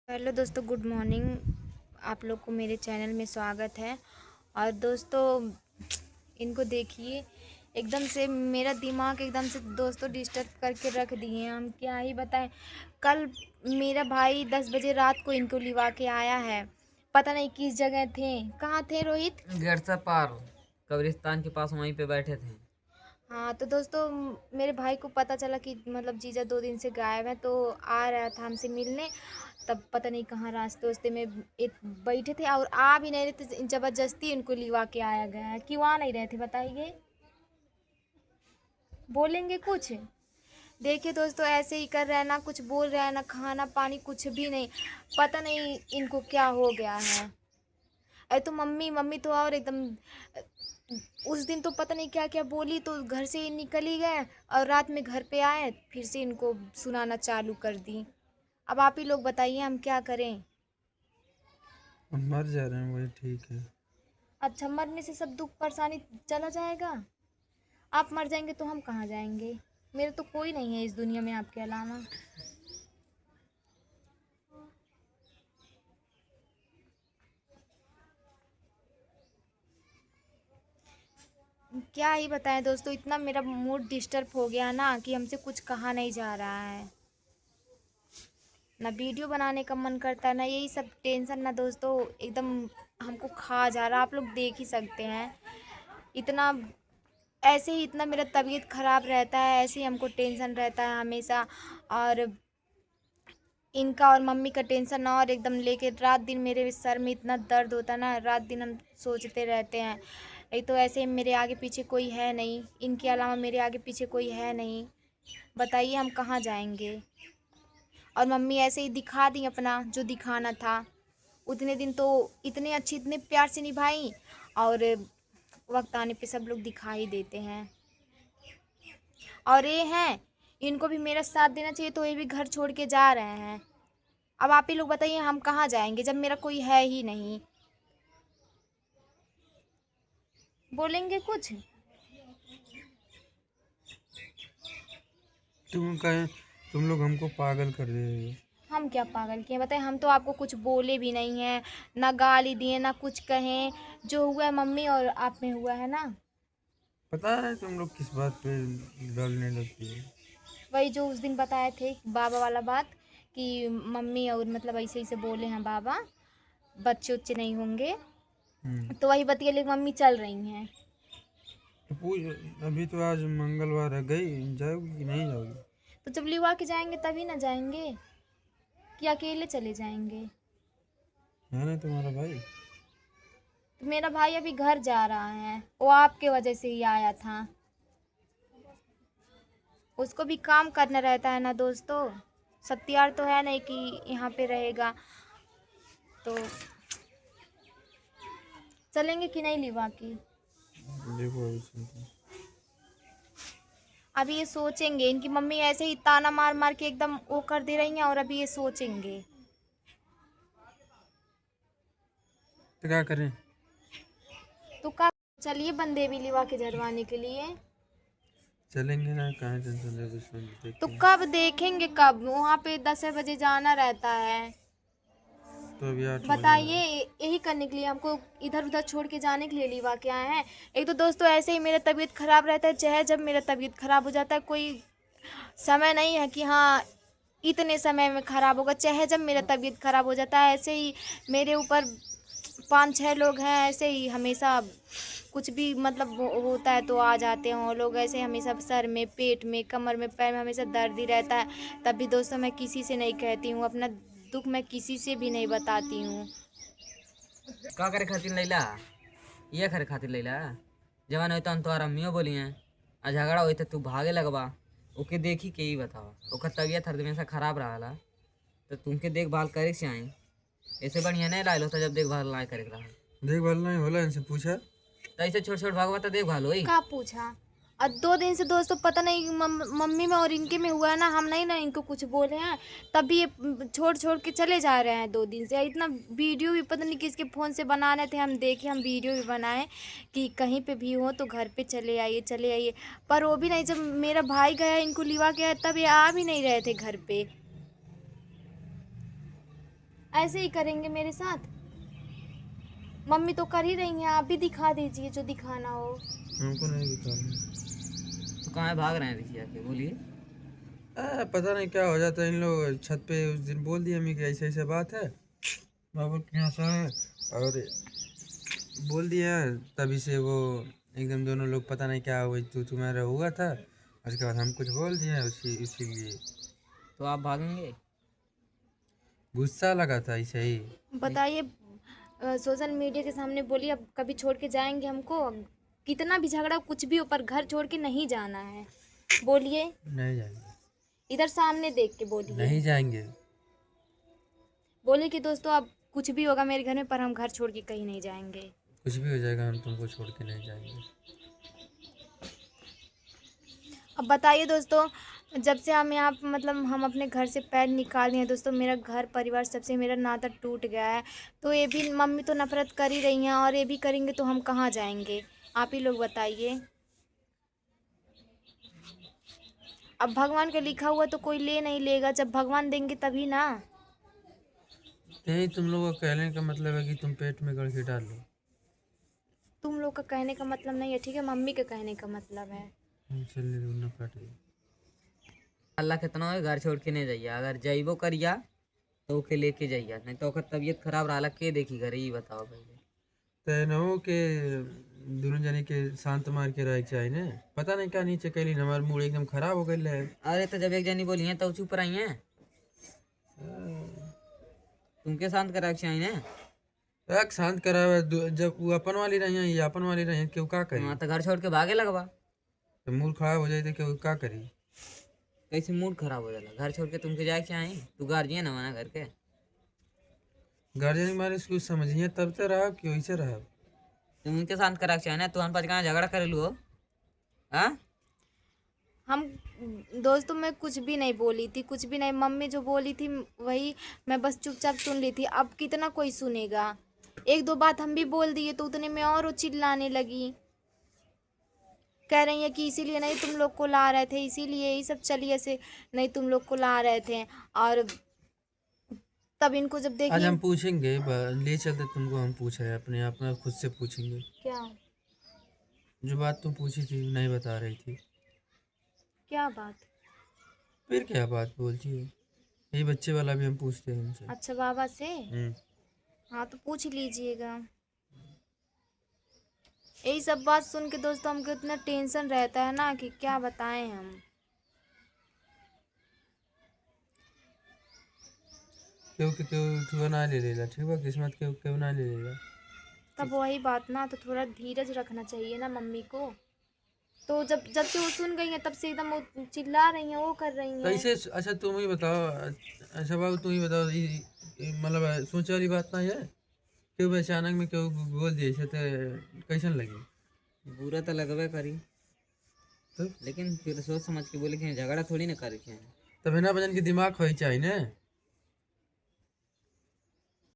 Hello दोस्तों, good morning. आप लोग को मेरे चैनल में स्वागत है। और दोस्तों, इनको देखिए, एकदम से मेरा दिमाग एकदम से दोस्तों डिस्टर्ब करके रख दिए हैं। हम क्या ही बताएं। कल मेरा भाई 10 बजे रात को इनको लिवा के आया है। पता नहीं किस जगह थे। कहाँ थे रोहित? गेटसा पार कब्रिस्तान के पास वहीं पे बैठे थे। हाँ तो दोस्तों, मेरे भाई को पता चला कि मतलब जीजा 2 दिन से गायब है, तो आ रहा था हमसे मिलने। तब पता नहीं कहाँ रास्ते वास्ते में बैठे थे और आ भी नहीं रहे थे। जबरदस्ती इनको लिवा के आया गया है। क्यों आ नहीं रहे थे बताइए? बोलेंगे कुछ? देखिए दोस्तों, ऐसे ही कर रहे हैं, ना कुछ बोल रहे हैं, ना खाना पानी कुछ भी नहीं। पता नहीं इनको क्या हो गया है। अरे तो मम्मी मम्मी तो और एकदम उस दिन तो पता नहीं क्या क्या बोली, तो घर से ही निकल ही गए। और रात में घर पे आए, फिर से इनको सुनाना चालू कर दी। अब आप ही लोग बताइए, हम क्या करें? हम मर जा रहे हैं वही ठीक है। अच्छा, मरने से सब दुख परेशानी चला जाएगा? आप मर जाएंगे तो हम कहाँ जाएंगे? मेरे तो कोई नहीं है इस दुनिया में आपके अलावा। क्या ही बताएं दोस्तों, इतना मेरा मूड डिस्टर्ब हो गया ना कि हमसे कुछ कहा नहीं जा रहा है। ना वीडियो बनाने का मन करता है, ना यही सब टेंशन ना दोस्तों एकदम हमको खा जा रहा। आप लोग देख ही सकते हैं। इतना ऐसे ही इतना मेरा तबीयत ख़राब रहता है, ऐसे ही हमको टेंशन रहता है हमेशा। और इनका और मम्मी का टेंशन और एकदम लेके रात दिन मेरे सर में इतना दर्द होता है ना, रात दिन हम सोचते रहते हैं। एक तो ऐसे मेरे आगे पीछे कोई है नहीं, इनके अलावा मेरे आगे पीछे कोई है नहीं। बताइए हम कहाँ जाएंगे? और मम्मी ऐसे ही दिखा दी अपना जो दिखाना था। उतने दिन तो इतने अच्छी इतने प्यार से निभाई, और वक्त आने पे सब लोग दिखा ही देते हैं। और ये हैं, इनको भी मेरा साथ देना चाहिए, तो ये भी घर छोड़ के जा रहे हैं। अब आप ही लोग बताइए, हम कहाँ जाएंगे जब मेरा कोई है ही नहीं? बोलेंगे कुछ? तुम लोग हमको पागल कर रहे हो। हम क्या पागल किए बताएं? हम तो आपको कुछ बोले भी नहीं हैं, ना गाली दिए, ना कुछ कहें। जो हुआ है मम्मी और आप में हुआ है ना। पता है तुम लोग किस बात पे लड़ने लगती है। वही जो उस दिन बताए थे बाबा वाला बात, कि मम्मी और मतलब ऐसे ही से बोले हैं बाबा, बच्चे उच्चे नहीं होंगे। तो वही बतिया लेके मम्मी चल रही हैं। तो पूछ, अभी तो आज मंगलवार है, गई जाओगी कि नहीं जाओगी? तो जब लिवा के जाएंगे तभी ना जाएंगे, कि अकेले चले जाएंगे? है ना तुम्हारा भाई? तो मेरा भाई अभी घर जा रहा है, वो आपके वजह से ही आया था। उसको भी काम करना रहता है ना दोस्तों। सब तैयार तो है नहीं कि यहाँ पे रहेगा। तो चलेंगे कि नहीं लिवा की? देखो अभी सुनते अभी ये सोचेंगे। इनकी मम्मी ऐसे ही ताना मार मार के एकदम वो कर दे रही हैं, और अभी ये सोचेंगे। तो क्या करें? तो का चलिए बंदे भी लिवा के झरवाने के लिए। चलेंगे ना, कहाँ टेंशन ले, सुन तो देखते हैं। कब देखेंगे? कब? वहाँ पे 10 बजे जाना रहता है। तो अभी 8 बजे बताइए, है। यही करने के लिए हमको इधर उधर छोड़ के जाने के लिए लिवा के आए हैं? एक तो दोस्तों ऐसे ही मेरा तबीयत खराब रहता है, चाहे जब मेरा तबीयत खराब हो जाता है, कोई समय नहीं है कि हाँ इतने समय में खराब होगा। चाहे जब मेरा तबीयत खराब हो जाता है, ऐसे ही मेरे ऊपर 5-6 लोग हैं ऐसे ही हमेशा। कुछ भी मतलब होता है तो आ जाते हैं वो लोग। ऐसे हमेशा सर में, पेट में, कमर में, पैर में हमेशा दर्द ही रहता है। तब भी दोस्तों मैं किसी से नहीं कहती हूँ अपना दुख, मैं किसी से भी नहीं बताती हूँ। का करे खातिर लैला? ये करे खातिर लैला? जवान होता तो तोहरा अम्मियो बोली हैं। आ झगड़ा होई तो तू भागे लगबा। ओके देखी के ही बतावा, ओकर तबीयत हर हमेशा खराब रहा। तो तुमके देखभाल करे से आई। ऐसे बढ़िया नहीं लाइल होता जब देखभाल ना करे रहा। देखभाल नहीं होला, इनसे पूछा। तो ऐसे छोड़ छोड़ भागवा तो देखभाल होई। का पूछा? और 2 दिन से दोस्तों पता नहीं मम्मी में और इनके में हुआ है ना, हम नहीं ना इनको कुछ बोले हैं। तभी ये छोड़ छोड़ के चले जा रहे हैं 2 दिन से। इतना वीडियो भी पता नहीं किसके फ़ोन से बनाने थे, हम देखे, हम वीडियो भी बनाए कि कहीं पे भी हो तो घर पे चले आइए चले आइए। पर वो भी नहीं। जब मेरा भाई गया इनको लिवा गया, तब ये आ भी नहीं रहे थे घर पे। ऐसे ही करेंगे मेरे साथ? मम्मी तो कर ही रही हैं, आप भी दिखा दीजिए जो दिखाना हो। हमको नहीं दिखाना। तो कहाँ भाग रहे हैं देखिए आके, बोलिए। पता नहीं क्या हो जाता है इन लोग। छत पे उस दिन बोल दिया मैं कि ऐसे ऐसे बात है, बाबू के यहाँ से है, और बोल दिया। तभी से वो एकदम दोनों लोग पता नहीं क्या हुआ, तू तुम्हारा हुआ था। उसके बाद हम कुछ बोल दिया इसीलिए तो आप भागेंगे? गुस्सा लगा था ऐसे ही। बताइए, सोशल मीडिया के सामने बोलिए, अब कभी छोड़ के जाएंगे हमको? कितना भी झगड़ा कुछ भी हो, पर घर छोड़ के नहीं जाना है। बोलिए, नहीं जाएंगे, इधर सामने देख के बोलिए। नहीं जाएंगे। बोलिए कि दोस्तों अब कुछ भी होगा मेरे घर में, पर हम घर छोड़ के कहीं नहीं जाएंगे। कुछ भी हो जाएगा, हम तुमको छोड़ के नहीं जाएंगे। अब बताइए दोस्तों, जब से हम यहाँ मतलब हम अपने घर से पैर निकाल दिए हैं दोस्तों, मेरा घर परिवार सबसे मेरा नाता टूट गया है। तो ये भी मम्मी तो नफरत कर ही रही हैं, और ये भी करेंगे तो हम कहाँ जाएंगे? आप ही लोग बताइए। अब भगवान का लिखा हुआ तो कोई ले नहीं लेगा, जब भगवान देंगे तभी ना। यही तुम लोगों का कहने का मतलब है कि तुम पेट में गड़ के डाल लो। तुम लोग का कहने का मतलब नहीं है, ठीक है, मम्मी के कहने का मतलब है। चलिए ना फट गई। अल्लाह कितना हो घर छोड़ के नहीं जाइए, अगर जाइबो करिया तो ओके लेके जाइए, नहीं तो ओकर तबीयत खराब रहा के देखी घर, ये बताओ पहले। तय न हो के दोनों जने के शांत मार के रह चाहिए ने। पता नहीं क्या नीचे कैली, हमार मूड एकदम खराब हो गई है। अरे तो जब एक जनी बोली है तो चुप रही हैं, तुमके शांत करा के चाहिए ना। एक शांत करावे जब वो अपन वाली रही है, ये अपन वाली रही है, क्यों का करी? हाँ तो घर छोड़ के भागे लगवा। तो मूड खराब हो जाए तो क्यों का करी? कैसे मूड खराब हो जाला? घर छोड़ के तुमके जाए चाहिए, तू गार्जियन है ना घर के। गार्जियन हमारे कुछ समझिए तब तो रहा कि वैसे रहा। तुम उनके शांत करा के चाहिए ना, तू हम पास कहाँ झगड़ा करे लू हो? हाँ हम दोस्तों, मैं कुछ भी नहीं बोली थी, कुछ भी नहीं। मम्मी जो बोली थी वही मैं बस चुपचाप सुन ली थी। अब कितना कोई सुनेगा? एक दो बात हम भी बोल दिए तो उतने में और वो चिल्लाने लगी। कह रही है कि इसीलिए नहीं तुम लोग को ला रहे थे, इसीलिए यही सब चलिए से नहीं तुम लोग को ला रहे थे। और तब इनको जब आज देखिए हम पूछेंगे, ले चलते तुमको, हम पूछ रहे हैं अपने आप में, खुद से पूछेंगे। क्या जो बात तुम पूछी थी नहीं बता रही थी, क्या बात? फिर क्या बात बोलती हो? यही बच्चे वाला भी हम पूछते हैं उनसे। अच्छा, बाबा से? हम्म। हाँ तो पूछ लीजिएगा। यही सब बात सुन के दोस्तों हमको इतना टेंशन रहता है ना कि क्या बताएं हम। क्योंकि क्यों ना ले लेला, ठीक है, किस्मत क्यों ना ले लेला। तब वही बात ना, तो थोड़ा धीरज रखना चाहिए ना मम्मी को। तो जब जब से वो सुन गई हैं तब से एकदम वो चिल्ला रही हैं, वो कर रही हैं। कैसे? अच्छा तुम ही बताओ, अच्छा बाबू तुम ही बताओ, मतलब सोचे वाली बात ना है? क्यों भी अचानक में क्यों बोल दिए से? तो कैसन लगी? बुरा तो लगबे करी, तो लेकिन फिर सोच समझ के बोले कि झगड़ा थोड़ी ना करे के। तब बिना बजन के दिमाग होई चाहिए ना।